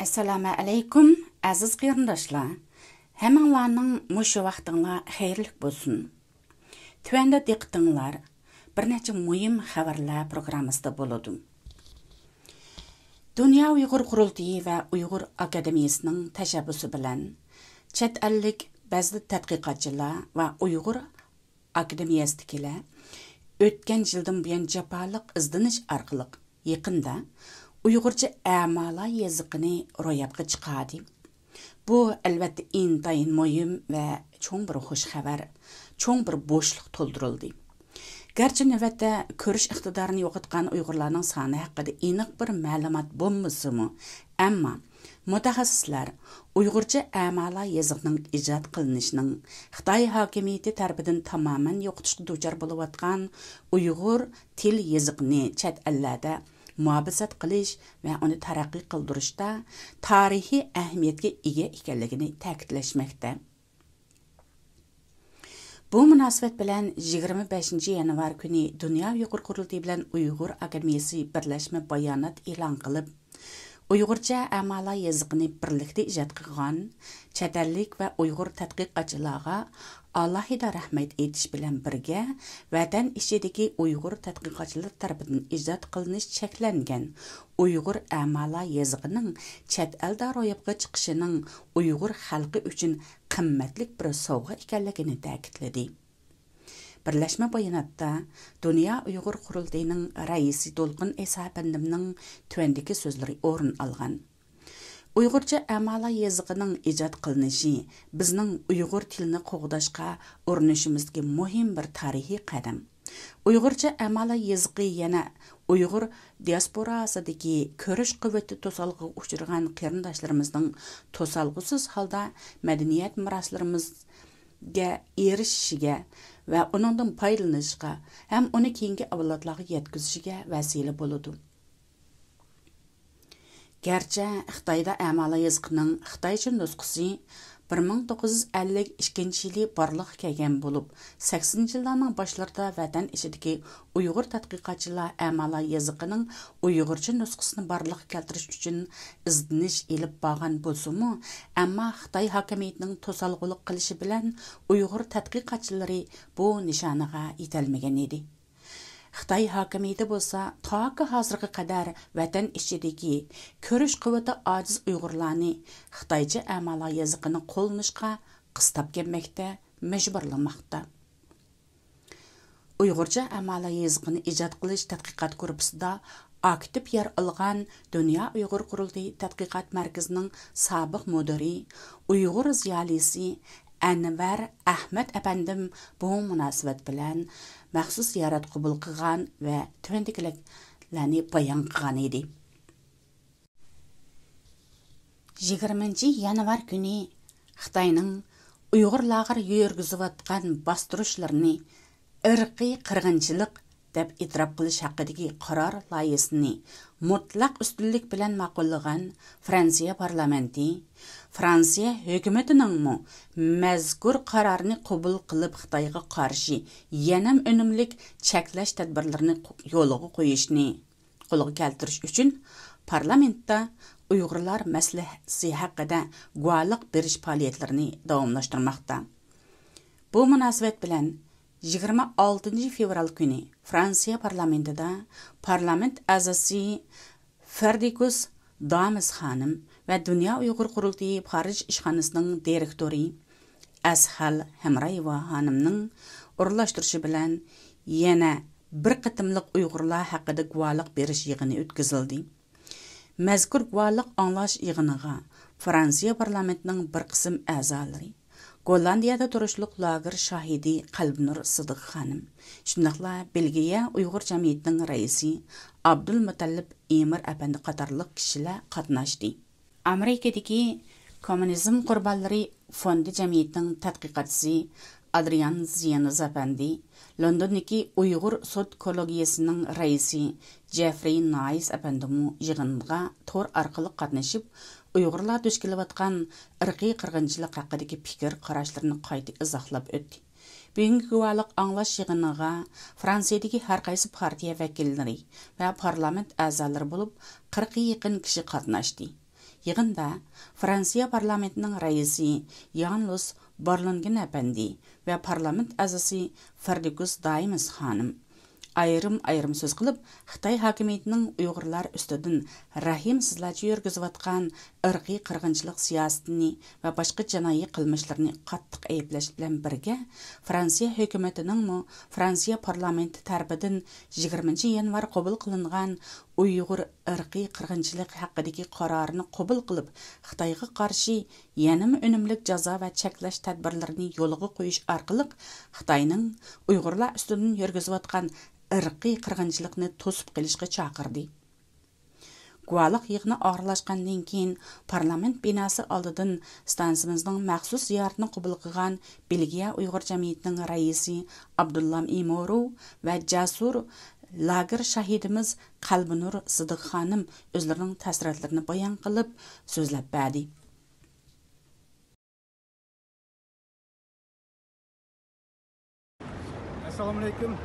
Assalamu alaykum, aziz qarindoshlar. Hammanglarning mushu vaqtinglar xayrlik bo'lsin. Tuvanda diqqatinglar bir necha muhim xabarlar programmasida bo'ladi. Dünya Uyghur Qurultiyi va Uyghur Akademiyasining tashabbusi bilan chet ellik ba'zi tadqiqotchilar va Uyghur Akademiyasidagilar o'tgan yildan buyon jafoliq izdinish orqali yaqinda Uyg'urcha amala yazıqını ro'yobga chiqadi. Bu albatta intayin muhim va cho'ng bir xush xabar, cho'ng bir bo'shliq to'ldirildi. Garchi navbatda ko'rish iqtidorini yo'qotgan Uyg'urlarning soni haqida aniq bir ma'lumot bo'lmasa-mu, ammo mutaxassislar Uyg'urcha amala yazıqning ijod qilinishining Xitoy hokimiyati tomonidan tamoman yo'qotishga duchor bo'layotgan Uyg'ur til yazıqini chet ellarda muhabisat qilish va uni taraqqiy qildirishda tarixiy ahamiyatga ega ekanligini ta'kidlashmoqda. Bu munosabat bilan 25 yanvar kuni Dunyo Uyg'ur Qurultiyi bilan Uyg'ur Akademiyasi birlashma bayonot e'lon qilib, Uyg'urcha amala yazıqini birlikda ijod qilgan chet ellik va Uyg'ur tadqiqotchilarga alohida rahmat aytish bilan birga vatan ichidagi Uyg'ur tadqiqotchilar tomonidan ijod qilinish cheklangan Uyg'ur amala yazıqining chet elda ro'yobga chiqishining Uyg'ur xalqi uchun qimmatli bir sovg'a ekanligini ta'kidladi. Birlashma bayonotda Dunyo Uyg'ur Qurultiyining raisi To'lqin Esapandimning tuvandagi so'zlari o'rin olgan. Uyg'urcha amala yazıqining ijod qilinishi bizning Uyg'ur tilini qo'g'dashga urinishimizga muhim bir tarixiy qadam. Uyg'urcha amala yazıqi yana Uyg'ur diasporasidagi ko'rish quvvati to'salg'iga uchragan qarindoshlarimizning to'salg'usiz holda madaniyat meroslarimizga erishishiga va uningdan foydalanishga ham uni keyingi avlodlarga yetkazishiga vasila bo'ladi. Gerçi Xitoyda amala yazıqining Xitoycha nusxasi 1952 yili barliqqa kelgan bo'lib, 80-yillarning boshlarida vatan ichidagi Uyg'ur tadqiqotchilar amala yazıqining Uyg'urcha nusxasini barliqqa keltirish uchun izdinish elib borgan bo'lsa-mu, ammo Xitoy hokimiyatining to'salg'ulik qilishi bilan Uyg'ur tadqiqotchilari bu nishoniga yetolmagan edi. Xitoy hokimiyati bo'lsa, to'g'ri hozirga qadar vatan ichidagi ko'rish quvvati ojiz Uyg'urlarni Xitoycha amala yazıqini qo'llanishga qistab kelmoqda, majburlamoqda. Uyg'urcha amala yazıqini ijod qilish tadqiqot guruhida aktiv yer olgan Dunyo Uyg'ur Qurultiyi tadqiqot markazining sobiq mudiri, Uyg'ur ziyolisi Anvar Ahmad apandim bu munosabat bilan maxsus ziyorat qabul qilgan va tuvandikilarni bayon qilgan edi. 20 yanvar kuni Xitoyning Uyg'urlarga yurgizayotgan bostirishlarni irqiy qirg'inchilik deb e'tirof qilish haqidagi qaror loyihasini mutlaq ustunlik bilan ma'qullagan Fransiya parlamenti Fransiya hukumatining mazkur qarorni qabul qilib Xitoyga qarshi yana unumlik cheklash tadbirlarini yo'lga qo'yishni qo'lga keltirish uchun parlamentda Uyg'urlar maslahati haqida guvohlik berish faoliyatlarini davomlashtirmoqda. Bu munosabat bilan 26 fevral kuni Fransiya parlamentida parlament a'zosi Ferdikus Damis xonim va Dunyo Uyg'ur Qurultiyi xorij ishxonasining direktori Ashal Hamrayeva xonimning o'rinlashtirishi bilan yana bir qitimliq Uyg'urlar haqida guvohlik berish yig'ini o'tkazildi. Mazkur guvohlik anglash yig'iniga Fransiya parlamentining bir qism a'zolari, Gollandiyada turishliq lager shahidi Qalbnur Sidiq xonim, shundaqla Belgiya Uyg'ur jamiyatining raisi Abdul Mutallib Emir apandi qatorliq kishilar qatnashdi. Amerikadagi Kommunizm qurbonlari fondi jamiyatining tadqiqotchisi Adrian Ziyanuz apandi, Londondagi Uyg'ur sud kollegiyasining raisi Jeffrey Nice apandimu yig'inga tor orqali qatnashib, Uyg'urlar duch kelayotgan irqiy qirg'inchilik haqidagi fikr qarashlarini qayta izohlab o'tdi. Bugungi guvohlik anglash yig'iniga Fransiyadagi har qaysi partiya vakillari va parlament a'zolari bo'lib 40 ga yaqin kishi qatnashdi. Yığında Fransiya parlamentinin raisi Jan-Lus Borlingen әпәнди və parlament əzası Ferdikus Daimis xanım ayırım söz qılıb, Xitay hakimiyyətinin Uyğurlar üstüdün rahimsizlarca yürgüzüvatqan ırqi qırğınçılıq siyasətini və başqa cinayi qılmışlarını qattiq ayıplaş bilan birgə, Fransiya hökumətinin Fransiya parlamenti tərəfindən 20 yanvar qəbul qılınğan Uyğur ırqi qırğınçılıq haqqındakı qərarını qəbul qılıb, Xitayğa qarşı yanım önümlük cəza və çəkləş tədbirlərini yolğa qoyuş arqılıq Xitayning Uyğurlar üstüdün yürgüzüvatqan ırqi qırğınçılıqni to'sib qilishga chaqirdi. Guvalıq yığını ağırlaşqandan keyin parlament binası oldidan stansimizning maxsus ziyoratini qabul qilgan Belgiya Uyg'ur jamiyatining raisi Abdullam Imorov va Jasur lager shahidimiz Qalbinur Sidiq xonim o'zlarining ta'sirotlarini bayon qilib so'zlab berdi. Assalomu alaykum.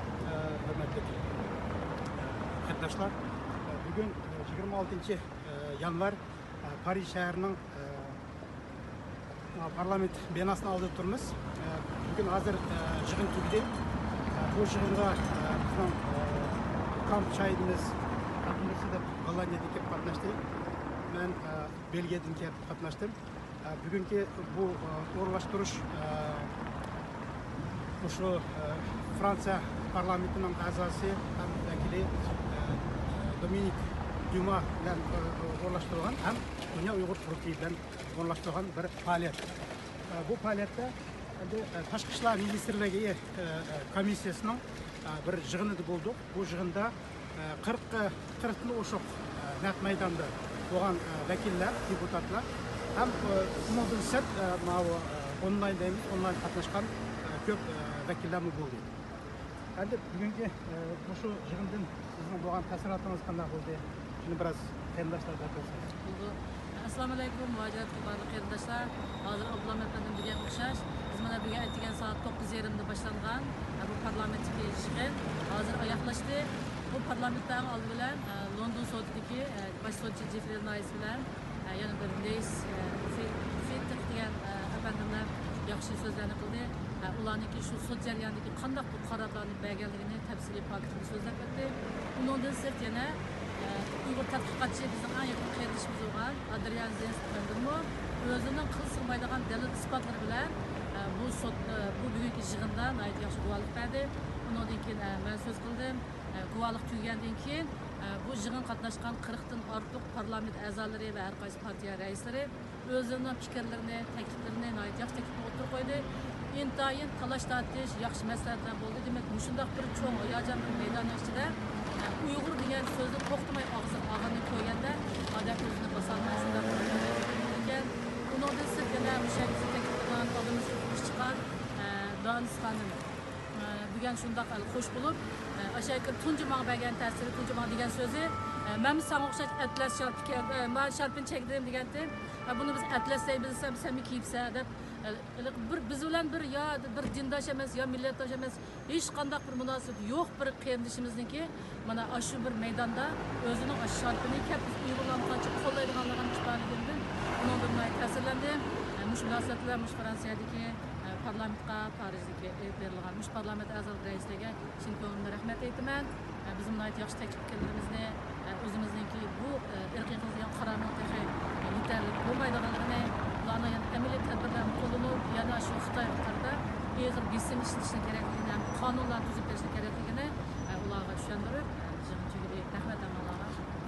Arkadaşlar, bugün 26 yanvar Paris şəhərinin parlament binasının aldı turumuz. Bugün hazır jığın tügüdü. Bu jığınға bizden kamp şahidimiz Hollandiyadaki katnaştı. Ben Belgiya'dan kelip katnaştım. Bugünkü bu uğurlaştırış şu Fransa parlamentinin azası hem vekili Dominik Duma bilen uğurlaştırılan hem Dünya Uyghur Türkiye bilen uğurlaştırılan bir faaliyet. Bu faaliyette Taşqı İşler Ministerliği Komisyasının bir jığını da bulduk. Bu jığında 40'ını oşuk net meydanda olan vekiller, deputatlar hem bundan set online katlaşkan köp vekillerimiz oldu. Endi bugünkü şu jığından sizin bo'lgan ta'sirotlarınız qanday bo'ldi? Shuni biraz qarindoshlarga aytsangiz. Assalomu alaykum, mujohid barliq qarindoshlar. Hozir Abdullam efendim degan o'xshash, biz mana bugun aytgan soat 9:30 da boshlangan bu parlamentdagi yig'in hozir oyoqlashdi. Bu parlamentdan oldi bilan London sudidagi bosh sudchi Jeffrey Nice bilan yana bir reis degan efendimlar yaxshi so'zlarni qildi. Ularniki şu sud jarayonidagi qanday bu qarorlarni berganligini tafsiliy faktini so'zlab o'tdi. Undan sirt yana Uyg'ur tadqiqotchi bizning eng yaqin qarindoshimiz bo'lgan Adrian Zensmanmi o'zining qilsinmaydigan dalil isbotlari bilan bu sud bu bugungi yig'inda yaxshi guvohlik berdi. Undan keyin men so'z qildim. Guvohlik tugagandan keyin bu yig'in qatnashgan 40 dan ortiq parlament a'zolari va har qaysi partiya raislari o'zlarining fikrlarini, takliflarini yaxshi taklifni o'tirib qo'ydi. İntayin talaş tartış, yaxşı məsələlər oldu. Demək, müşündaq bir çoğun, yacan bir meydan içində Uyğur degan sözü toxtamay ağzını koyanda adət özünü basalmasında ekan. Bundan da sırf yana müşahidəsi təklifləən adımız çıxan Danis xanım bugün şundaq xoş bulub aşağı yukarı tuncu mağa bəgən təsiri, tuncu mağa degan sözü mən sana oxşaş ətləs mən şarpın çəkdirəm degandim. Bunu biz ətləsək bilsəm, sən mi kiyibsə edib biz bilan bir ya bir dindosh emas ya millatdosh emas hech qanday bir munosabat yo'q bir qarindishimizniki mana shu bir maydonda o'zining sharpini kap uyg'urlarni qancha qo'llaydiganligini chiqargandim. Bundan men ta'sirlandim. Mush munosabatlar mush Fransiyadagi parlamentga Parijdagi berilgan mush parlament a'zo raisligiga chin ko'ngildan rahmat aytaman. Bizim yaxshi takliflarimizni o'zimizniki bu irqiy qilingan qarorning yetarli bo'lmaydiganligini ularni yana amaliyot tadbirlarni qo'llanib yana shu Xitoy haqida ig'ir besim ishlashni kerakligini qonunlar tuzib berishni kerakligini ularga tushuntirib rahmat ularga.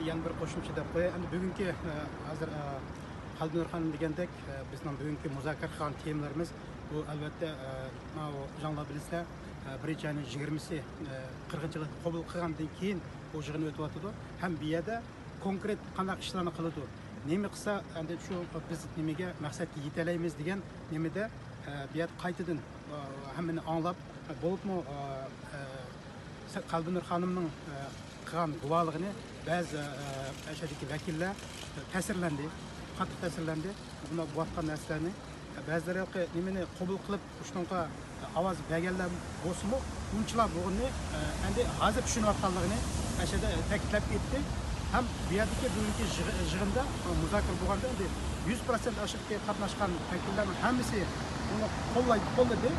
Yana bir qo'shimcha deb qo'yay. Endi bugungi hozir Qalbinur xonim degandek bizning bugungi muzokara qilgan temalarimiz bu albatta janlar bilisizlar birinchi ayning 20si qirg'inchilik qabul qilgandan keyin bu yig'in o'tyapti. Ham bu yerda konkret qanday ishlarni qiladi. Nima qilsa endi shu biz nimaga maqsadga yetalaymiz degan nimada bu yer qaytadan hammani anglab bo'libmi Qalbinur xonimning qilgan guvohligini ba'zi ashadagi vakillar ta'sirlandi, qattiq ta'sirlandi. Buni bo'tgan narsalarni ba'zilari nimani qabul qilib shunga ovoz berganlar bo'lsa-mu, unchalar bo'lg'ini endi hozir tushunayotganligini ashada ta'kidlab ketdi. ham bu yerdagi bugungi yig'inda muzokara bo'lganda 100% aşırı qatnashgan vakillarning hammasi uni qo'lladi.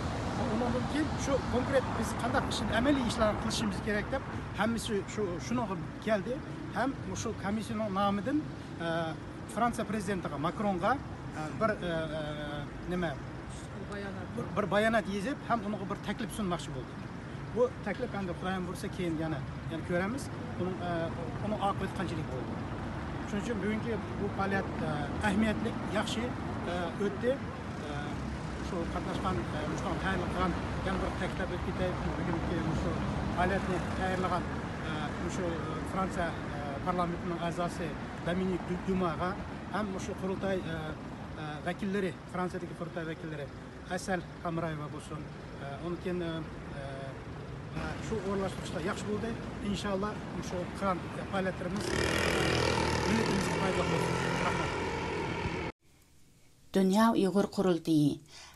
Undan keyin shu konkret biz qanday amaliy ishlarni qilishimiz kerak deb hammasi shuni keldi. Ham shu komissiyaning nomidan Fransiya prezidentiga Makronga bir bayonot yozib, ham unga bir taklif sunmoqchi bo'ldi. Bu taklif endi Xudoyim bo'lsa keyin yana ko'ramiz. Uning oqibati qanchalik bo'ldi. Shuning uchun bugungi bu faoliyat ahamiyatli, yaxshi o'tdi. Shu qatnashgan, mushtoq tayyorlagan yana bir taklif o'tdi. Bugungi shu faoliyatni tayyorlagan shu Fransiya parlamentining a'zosi Dominik Dumaga ham shu qurultay vakillari, Fransiyadagi qurultay vakillari Asal Kamrayeva bo'lsin. Onun keyin shu o'rlashtirishlar yaxshi bo'ldi. İnşallah shu qilgan faoliyatlarimiz millatimizga foyda bo'lsin. Rahmat. Dünya Uyghur Qurultayı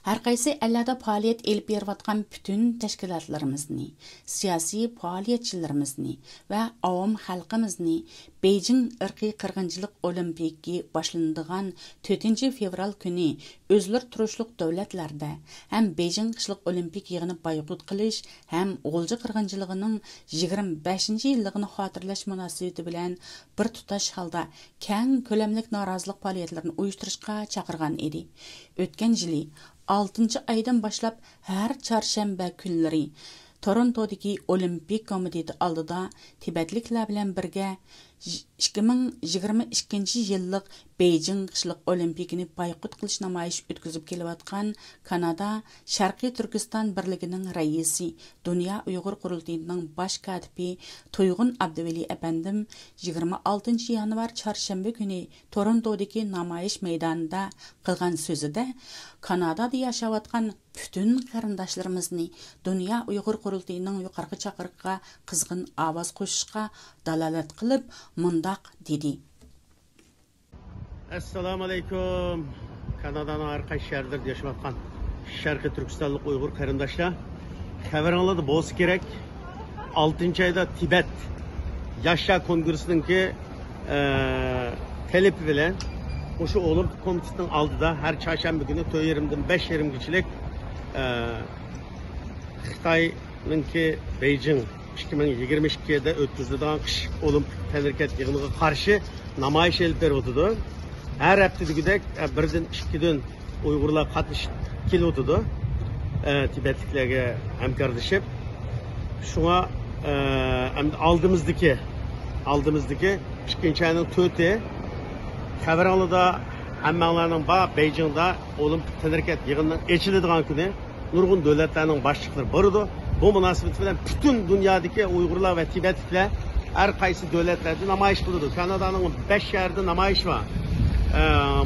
har qaysi ellerde faaliyet elib berayotgan bütün təşkilatlarımızı, siyasi faaliyetçilerimizni ve avam xalqimizni Beijing irqiy qirg'inchilik olimpiyiki başlanadigan 4 fevral kuni o'zlar turishliq davlatlarda ham Beijing qishliq olimpik yig'ini boyqut qilish ham G'ulji qirg'inchiligining 25-yilligini xotirlash munosabati bilan bir tutash holda keng ko'lamli norozilik faoliyatlarini uyushtirishga chaqirgan edi. O'tgan yili 6 aydan boshlab har chorshanba kunlari Torontodagi Olimpik komiteti oldida Tibetliklar bilan birga 2022 yillik Beijing qishliq olimpikini boyqut qilish namoyish o'tkazib kelayotgan Kanada Sharqiy Turkiston birligining raisi, Dünya Uyghur Qurultayining bosh katibi To'yg'un Abduvali apandim 26 yanvar chorshanba kuni Torontodagi namoyish maydonida qilgan so'zida Kanadada yashayotgan bütün qarindoshlarimizni Dünya Uyghur Qurultayining yuqorqi chaqiriqqa qizg'in ovoz qo'shishga dalolat qilib mundaq dedi. Assalomu alaykum. Kanadaning har qaysi shaharlarida yashayotgan Sharqiy Turkistonlik Uyg'ur qarindoshlar, xabaringlarda bo'lsa kerak, 6-oyda Tibet Yoshlar kongressininki talep bilan o'sha Olimpik komitetining oldida har chorshanba kuni 4:30dan 5:30 gacha Xitoyninki Beijing 2022'de o'tkaziladigan qish olimpik tadqiqot yig'iniga qarshi namoyish elib beribdi. Her haftadagidek birdan 2dan Uyg'urlar qatnashib kelyapti. Tibetliklarga hamkorlashib. Shunga oldimizdagi 2-ayning 4'i xabaringlarda hammalarning bor Beijingda olimpik tadqiqot yig'inining ochiladigan kuni nurg'un davlatlarning boshliqlari bor edi. Bu munosabat bilan bütün dünyadaki Uyg'urlar ve Tibetliklar her qaysi davlatlarda namoyish qiladi. Kanadaning 5 shaharida namoyish var.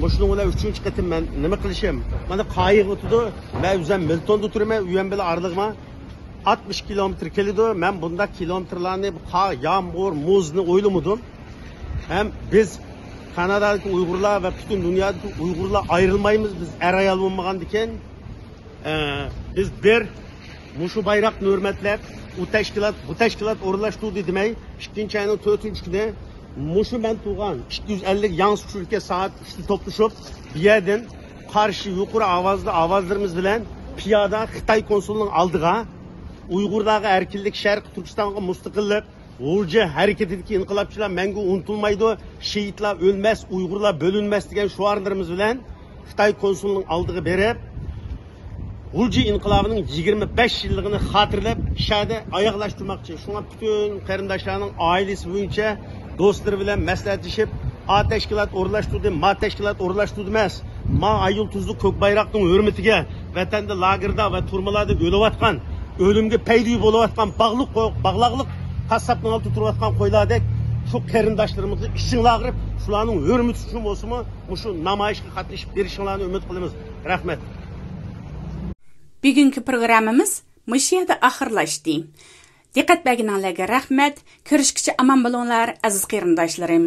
Muşunun ulan 3. qitim ben nima qilishim? Mana qayiq o'tidi. Men o'zim Miltonda turaman, u ham bilan arlig'ima 60 kilometr keladi. Men bunda kilometrlarni qor, yağmur, muzni o'ylamadim. Hem biz Kanadadagi Uyg'urlar ve bütün dünyadaki Uyg'urlar ayrılmaymiz. Biz ayol bo'lmagandan keyin biz bir Muşu bayrakni hurmatlab, bu tashkilot o'rlashtirdi demay, 2-ayning 4-kuni Muşu men tug'an 250 yansıtışırken saat 3'te topluşup bir yerden karşı yukarı avazlarımız bilen piyada Xitay konsulunun aldığa Uygurlarga erkinlik, Şarkı Türkistan'a müstakillik, G'ulji hareketindeki inqilabçılar menge unutulmaydı, şehitler ölmez, Uygurlar bölünmez diyen şuarlarımız bilen Xitay konsulunun aldığı berip G'ulji inqilabının 25 yıllığını hatırlayıp şahada ayaklaştırmakçı. Şuna bütün qarindoshlarning ailesi boyunca dostları bilen məsləhətləşib A təşkilat o'rlashtirdi, Ma təşkilat o'rlashtirdi emas. Ma ayıl tuzlu ko'k bayroqning hurmatiga vatanda lagerda va turmalarda o'layotgan, o'limga paydo bo'layotgan bog'liqlik qassobning oldida turayotgan qo'ylardek shu qarindoshlarimizni ishinglarib, shularning hurmati uchun bo'lsa-mu, shu namoyishga qatnashib berishinglarni umid qilamiz. Rahmat. Bugungi programmamiz mush yerda oxirlashdi. Diqqat berganingizga rahmat. Ko'rishguncha omon bo'linglar, aziz qarindoshlarim.